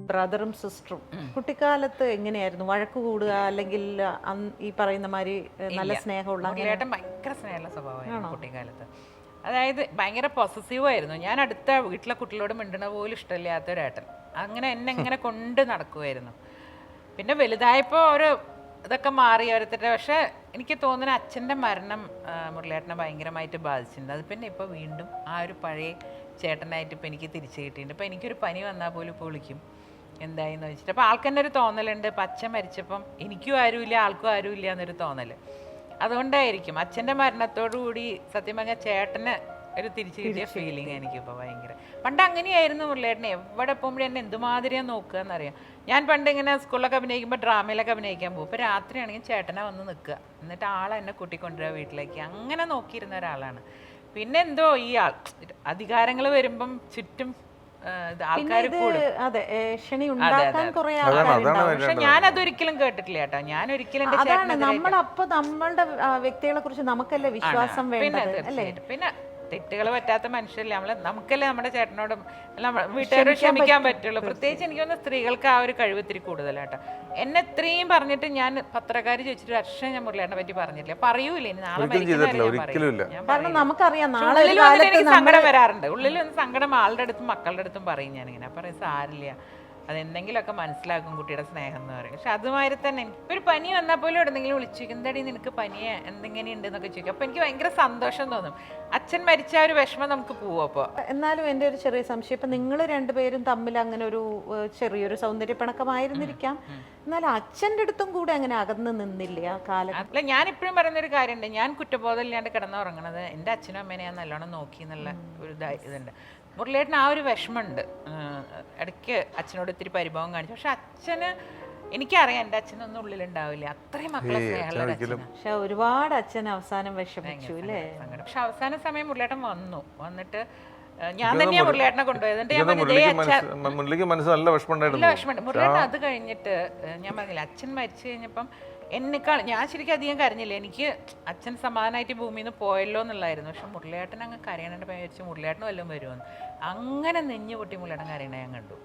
ബ്രദറും സിസ്റ്ററും കുട്ടിക്കാലത്ത് എങ്ങനെയായിരുന്നു? വഴക്ക് കൂടുക അല്ലെങ്കിൽ ഈ പറയുന്ന മാതിരി നല്ല സ്നേഹമുള്ള? ചേട്ടൻ ഭയങ്കര സ്നേഹമുള്ള സ്വഭാവമായിരുന്നു കുട്ടിക്കാലത്ത്. അതായത് ഭയങ്കര പൊസസീവ് ആയിരുന്നു. ഞാൻ അടുത്ത വീട്ടിലെ കുട്ടികളോട് മിണ്ടണ പോലും ഇഷ്ടമില്ലാത്ത ഒരേട്ടൻ. അങ്ങനെ എന്നെ ഇങ്ങനെ കൊണ്ട് നടക്കുമായിരുന്നു. പിന്നെ വലുതായപ്പോൾ ഒരു ഇതൊക്കെ മാറി ഓരോരുത്തരുടെ. പക്ഷെ എനിക്ക് തോന്നുന്ന അച്ഛൻ്റെ മരണം മുരളിയേട്ടനെ ഭയങ്കരമായിട്ട് ബാധിച്ചിട്ടുണ്ട്. അത് പിന്നെ ഇപ്പോൾ വീണ്ടും ആ ഒരു പഴയ ചേട്ടനായിട്ട് ഇപ്പോൾ എനിക്ക് തിരിച്ചു കിട്ടിയിട്ടുണ്ട്. ഇപ്പോൾ എനിക്കൊരു പനി വന്നാൽ പോലും ഇപ്പോൾ വിളിക്കും എന്തായെന്ന് വെച്ചിട്ട്. അപ്പോൾ ആൾക്കെന്നെ ഒരു തോന്നലുണ്ട്, ഇപ്പം അച്ഛൻ മരിച്ചപ്പം എനിക്കും ആരുമില്ല ആൾക്കും ആരുമില്ല എന്നൊരു തോന്നൽ. അതുകൊണ്ടായിരിക്കും അച്ഛൻ്റെ മരണത്തോടു കൂടി സത്യം പറഞ്ഞാൽ ചേട്ടന് ഒരു തിരിച്ചു കിട്ടിയ ഫീലിംഗ് എനിക്കിപ്പോൾ ഭയങ്കര. പണ്ട് അങ്ങനെയായിരുന്നു മുരളിയേട്ടനെ. എവിടെ പോകുമ്പോഴും എന്നെ എന്തുമാതിരിയാണ് നോക്കുക എന്നറിയാം. ഞാൻ പണ്ട് ഇങ്ങനെ സ്കൂളിലൊക്കെ അഭിനയിക്കുമ്പോൾ ഡ്രാമയിലൊക്കെ അഭിനയിക്കാൻ പോകും. ഇപ്പോൾ രാത്രിയാണെങ്കിൽ ചേട്ടനെ വന്ന് നിൽക്കുക, എന്നിട്ട് ആളെ എന്നെ കൂട്ടിക്കൊണ്ടുവരിക വീട്ടിലേക്ക്. അങ്ങനെ നോക്കിയിരുന്ന ഒരാളാണ്. പിന്നെ എന്തോ ഈ അധികാരങ്ങൾ വരുമ്പം ചുറ്റും ആൾക്കാർ കൂടും. പക്ഷെ ഞാൻ അതൊരിക്കലും കേട്ടിട്ടില്ല കേട്ടോ. ഞാൻ ഒരിക്കലും നമ്മളുടെ വ്യക്തികളെ കുറിച്ച് നമുക്കല്ലേ വിശ്വാസം വേണ്ടത് അല്ലേ? പിന്നെ തെറ്റുകൾ പറ്റാത്ത മനുഷ്യരല്ലേ നമ്മള്. നമുക്കല്ലേ നമ്മുടെ ചേട്ടനോടും വീട്ടുകാരോട് ക്ഷമിക്കാൻ പറ്റുള്ളൂ. പ്രത്യേകിച്ച് എനിക്ക് തോന്നുന്നു സ്ത്രീകൾക്ക് ആ ഒരു കഴിവ് ഇത്തിരി കൂടുതലാട്ടോ. എന്നെ ഇത്രയും പറഞ്ഞിട്ട് ഞാൻ പത്രക്കാർ ചോദിച്ചിട്ട് വർഷം ഞാൻ മുരളിയേട്ടനെ പറ്റി പറഞ്ഞിട്ടില്ല. പറയൂല ഇനി നാളെ നമുക്കറിയാം. എനിക്ക് സങ്കടം വരാറുണ്ട്. ഉള്ളിൽ ഒന്ന് സങ്കടം ആളുടെ അടുത്തും മക്കളുടെ അടുത്തും പറയും ഞാനിങ്ങനെ. പറയും സാരില്ല, അതെന്തെങ്കിലുമൊക്കെ മനസ്സിലാക്കും കുട്ടിയുടെ സ്നേഹം എന്ന് പറയും. പക്ഷെ അതുമാതിരി തന്നെ എനിക്കൊരു പനി വന്നാൽ പോലും എവിടെന്തെങ്കിലും വിളിച്ചു എന്താടി നിനക്ക് പനിയെ എന്തെങ്ങനെയുണ്ട് എന്നൊക്കെ ചോദിക്കും. അപ്പോൾ എനിക്ക് ഭയങ്കര സന്തോഷം തോന്നും. അച്ഛൻ മരിച്ച ഒരു വിഷമം നമുക്ക് പോവും. അപ്പോൾ എന്നാലും എൻ്റെ ഒരു ചെറിയ സംശയം, ഇപ്പം നിങ്ങൾ രണ്ടുപേരും തമ്മിൽ അങ്ങനെ ഒരു ചെറിയൊരു സൗന്ദര്യപ്പിണക്കമായിരുന്നിരിക്കാം, എന്നാൽ അച്ഛൻ്റെ അടുത്തും കൂടെ അങ്ങനെ അകന്ന് നിന്നില്ല ആ കാലം? അല്ല, ഞാനിപ്പോഴും പറയുന്നൊരു കാര്യമുണ്ട്. ഞാൻ കുറ്റബോധം ഇല്ലാണ്ട് കിടന്നുറങ്ങണത് എൻ്റെ അച്ഛനും അമ്മേനെ ഞാൻ നല്ലോണം നോക്കി എന്നുള്ള ഒരു ഇതുണ്ട്. മുരളിയേട്ടന് ആ ഒരു വിഷമമുണ്ട്. ഇടയ്ക്ക് അച്ഛനോട് ഇത്തിരി പരിഭവം കാണിച്ചു. പക്ഷെ അച്ഛന് എനിക്കറിയാം എൻ്റെ അച്ഛനൊന്നും ഉള്ളിലുണ്ടാവില്ല. അത്രയും മക്കളെ സ്നേഹമുള്ള. പക്ഷെ ഒരുപാട് അച്ഛൻ അവസാനം വിഷമിച്ചു അല്ലേ? പക്ഷെ അവസാന സമയം മുരളിയേട്ടൻ വന്നിട്ട് ഞാൻ തന്നെയാ മുരളിയേട്ടനെ കൊണ്ടുപോയത്. മുരളിയേട്ടൻ അത് കഴിഞ്ഞിട്ട് ഞാൻ പറഞ്ഞില്ല, അച്ഛൻ മരിച്ചു കഴിഞ്ഞപ്പം എന്നെക്കാൾ ഞാൻ ശരിക്കും അധികം കരഞ്ഞില്ല. എനിക്ക് അച്ഛൻ സമാധാനമായിട്ട് ഭൂമിയിൽ നിന്ന് പോയല്ലോ എന്നുള്ളായിരുന്നു. പക്ഷെ മുരളിയേട്ടൻ അങ്ങ് കരയണേൻ്റെ വിചാരിച്ചു മുരളിയേട്ടനും വല്ലതും വരുമെന്ന്. അങ്ങനെ നെഞ്ഞു പൊട്ടി മുരളിയേട്ടൻ കരയണ ഞാൻ കണ്ടു.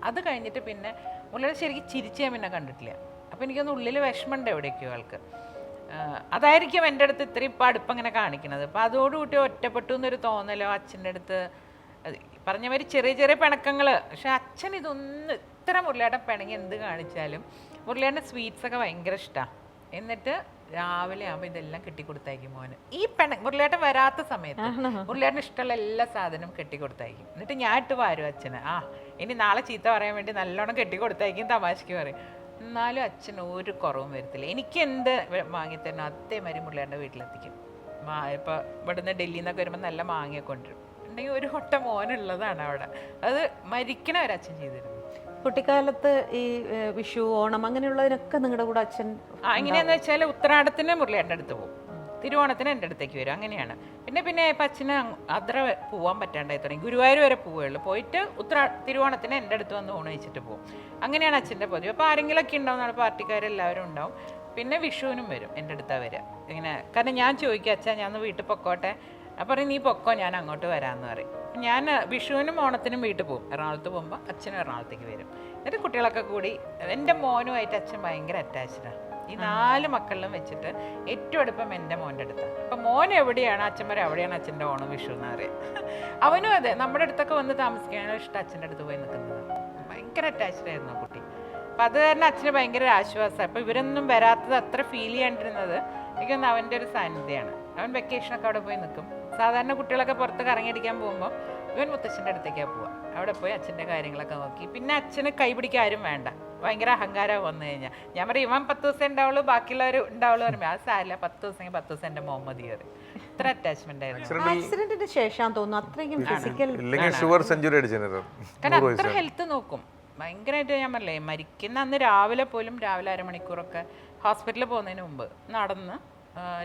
അത് കഴിഞ്ഞിട്ട് പിന്നെ മുരളിയേട്ടൻ ശരിക്കും ചിരിച്ച് ഞാൻ പിന്നെ കണ്ടിട്ടില്ല. അപ്പോൾ എനിക്കൊന്ന് ഉള്ളിൽ വിഷമമുണ്ട് എവിടേക്കോ ആൾക്ക്. അതായിരിക്കും എൻ്റെ അടുത്ത് ഇത്രയും ഇപ്പം അടുപ്പം ഇങ്ങനെ കാണിക്കുന്നത്. അപ്പോൾ അതോടുകൂടി ഒറ്റപ്പെട്ടു എന്നൊരു തോന്നലോ അച്ഛൻ്റെ അടുത്ത് പറഞ്ഞമാതിരി ചെറിയ ചെറിയ പിണക്കങ്ങൾ. പക്ഷെ അച്ഛൻ ഇതൊന്ന് ഇത്ര മുരളിയേട്ടൻ പിണങ്ങി എന്ത് കാണിച്ചാലും മുരളിയേട്ടൻ്റെ സ്വീറ്റ്സൊക്കെ ഭയങ്കര ഇഷ്ടമാണ്. എന്നിട്ട് രാവിലെ ആകുമ്പോൾ ഇതെല്ലാം കെട്ടിക്കൊടുത്തായിരിക്കും മോന്. ഈ മുരളിയേട്ടൻ വരാത്ത സമയത്ത് മുരളിയേട്ടന് ഇഷ്ടമുള്ള എല്ലാ സാധനവും കെട്ടിക്കൊടുത്തായിരിക്കും. എന്നിട്ട് ഞാൻ ഇട്ട് വാരും അച്ഛന്. ഇനി നാളെ ചീത്ത പറയാൻ വേണ്ടി നല്ലോണം കെട്ടിക്കൊടുത്തായിരിക്കും തമാശയ്ക്ക് പറയും. എന്നാലും അച്ഛൻ ഒരു കുറവും വരത്തില്ല. എനിക്ക് എന്ത് വാങ്ങിത്തരണം അതേമാതിരി മുരളിയേട്ടൻ്റെ വീട്ടിലെത്തിക്കും. ഇപ്പോൾ ഇവിടുന്ന് ഡൽഹിയിൽ നിന്നൊക്കെ വരുമ്പോൾ നല്ല മാങ്ങയൊക്കെ കൊണ്ടുവരും. ഉണ്ടെങ്കിൽ ഒരു കൊട്ട മോനുള്ളതാണ് അവിടെ. അത് മരിക്കണ ഒരു അച്ഛൻ ചെയ്തിരുന്നു. കുട്ടിക്കാലത്ത് ഈ വിഷു, ഓണം അങ്ങനെയുള്ളതിനൊക്കെ നിങ്ങളുടെ കൂടെ അച്ഛൻ എങ്ങനെയാന്ന് വെച്ചാൽ ഉത്രാടത്തിന് മുരളിയേട്ടൻ്റെ അടുത്ത് പോകും, തിരുവോണത്തിന് എൻ്റെ അടുത്തേക്ക് വരും. അങ്ങനെയാണ്. പിന്നെ ഇപ്പം അച്ഛന് അത്ര പോകാൻ പറ്റാണ്ടായി തുടങ്ങി. ഗുരുവായൂർ വരെ പോവുകയുള്ളൂ. പോയിട്ട് തിരുവോണത്തിന് എൻ്റെ അടുത്ത് വന്ന് ഊണ് വെച്ചിട്ട് പോകും. അങ്ങനെയാണ് അച്ഛൻ്റെ പതിവ്. അപ്പോൾ ആരെങ്കിലുമൊക്കെ ഉണ്ടാവും, പാർട്ടിക്കാരെല്ലാവരും ഉണ്ടാവും. പിന്നെ വിഷുവിനും വരും എൻ്റെ അടുത്താണ് വരിക. ഇങ്ങനെ കാരണം ഞാൻ ചോദിക്കും, അച്ഛാ ഞാൻ ഒന്ന് വീട്ടിൽ പൊക്കോട്ടെ. അപ്പം പറയും നീ പൊക്കോ, ഞാൻ അങ്ങോട്ട് വരാമെന്ന് പറയും. ഞാൻ വിഷുവിനും ഓണത്തിനും വീട്ടിൽ പോകും. എറണാകുളത്ത് പോകുമ്പോൾ അച്ഛനും എറണാകുളത്തേക്ക് വരും. എന്നിട്ട് കുട്ടികളൊക്കെ കൂടി എൻ്റെ മോനുമായിട്ട് അച്ഛൻ ഭയങ്കര അറ്റാച്ച്ഡാണ്. ഈ 4 മക്കളിലും വെച്ചിട്ട് ഏറ്റവും അടുപ്പം എൻ്റെ മോൻ്റെ അടുത്താണ്. അപ്പം മോൻ എവിടെയാണ് അച്ഛൻ പറയും അവിടെയാണ് അച്ഛൻ്റെ ഓണം വിഷു എന്ന് പറയും. അവനും അതെ, നമ്മുടെ അടുത്തൊക്കെ വന്ന് താമസിക്കാനാണ് ഇഷ്ടം അച്ഛൻ്റെ അടുത്ത് പോയി നിൽക്കുന്നത്. ഭയങ്കര അറ്റാച്ച്ഡ് ആയിരുന്നു ആ കുട്ടി. അപ്പം അത് തന്നെ അച്ഛന് ഭയങ്കര ആശ്വാസമാണ്. അപ്പോൾ ഇവരൊന്നും വരാത്തത് അത്ര ഫീൽ ചെയ്യാണ്ടിരുന്നത് എനിക്കൊന്ന് അവൻ്റെ ഒരു സാന്നിധ്യമാണ്. അവൻ വെക്കേഷനൊക്കെ അവിടെ പോയി നിൽക്കും. സാധാരണ കുട്ടികളൊക്കെ പുറത്ത് കറങ്ങിയടിക്കാൻ പോകുമ്പോൾ ഇവൻ മുത്തച്ഛൻ്റെ അടുത്തേക്കാണ് പോവുക. അവിടെ പോയി അച്ഛൻ്റെ കാര്യങ്ങളൊക്കെ നോക്കി. പിന്നെ അച്ഛന് കൈപിടിക്കാൻ ആരും വേണ്ട. ഭയങ്കര അഹങ്കാരം വന്നു കഴിഞ്ഞാൽ ഞാൻ പറയും ഇവൻ 10 ദിവസം ഉണ്ടാവുള്ളൂ ബാക്കിയുള്ളവർ ഉണ്ടാവുള്ളൂ പറയുമ്പോൾ അത് സാരില്ല, 10 ദിവസം എൻ്റെ മുഹമ്മദ് കയറി. ഇത്ര അറ്റാച്ച്മെന്റ് ആയിരുന്നു. ആക്സിഡന്റിന് ശേഷം തോന്നുന്നു അത്രയും ഫിസിക്കൽ, കാരണം അത്ര ഹെൽത്ത് നോക്കും ഭയങ്കരമായിട്ട്. ഞാൻ പറഞ്ഞില്ലേ മരിക്കുന്ന അന്ന് രാവിലെ പോലും രാവിലെ അരമണിക്കൂറൊക്കെ ഹോസ്പിറ്റലിൽ പോകുന്നതിന് മുമ്പ് നടന്ന്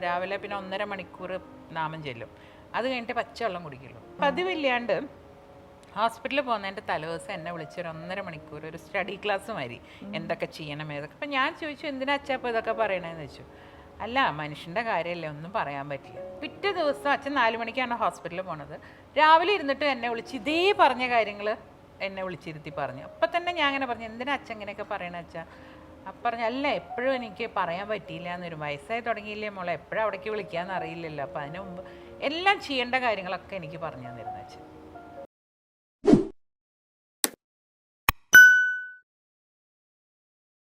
രാവിലെ പിന്നെ 1.5 മണിക്കൂർ നാമം ചെല്ലും. അത് കഴിഞ്ഞിട്ട് പച്ചവെള്ളം കുടിക്കുള്ളൂ. പതിവില്ലാണ്ട് ഹോസ്പിറ്റലിൽ പോകുന്നതിൻ്റെ തലേദിവസം എന്നെ വിളിച്ചൊരു 1.5 മണിക്കൂർ ഒരു സ്റ്റഡി ക്ലാസ് മാതിരി എന്തൊക്കെ ചെയ്യണം ഏതൊക്കെ. അപ്പം ഞാൻ ചോദിച്ചു എന്തിനാ അച്ഛാ അപ്പോൾ ഇതൊക്കെ പറയണതെന്ന് വെച്ചു. അല്ല മനുഷ്യൻ്റെ കാര്യമല്ലേ, ഒന്നും പറയാൻ പറ്റില്ല. പിറ്റേ ദിവസം അച്ഛൻ 4 മണിക്കാണ് ഹോസ്പിറ്റലിൽ പോണത്. രാവിലെ ഇരുന്നിട്ട് എന്നെ വിളിച്ച് ഇതേ പറഞ്ഞ കാര്യങ്ങൾ എന്നെ വിളിച്ചിരുത്തി പറഞ്ഞു. അപ്പം തന്നെ ഞാൻ അങ്ങനെ പറഞ്ഞു, എന്തിനാ അച്ഛൻ ഇങ്ങനെയൊക്കെ പറയണ അച്ഛാ? അപ്പം പറഞ്ഞു, അല്ല എപ്പോഴും എനിക്ക് പറയാൻ പറ്റിയില്ല എന്നൊരു, വയസ്സായി തുടങ്ങിയില്ലേ മോളെ, എപ്പോഴും അവിടേക്ക് വിളിക്കാമെന്ന് അറിയില്ലല്ലോ. അപ്പം അതിന് മുമ്പ് എല്ലാം ചെയ്യേണ്ട കാര്യങ്ങളൊക്കെ എനിക്ക് പറഞ്ഞു തന്നിരുന്നു അച്ഛൻ.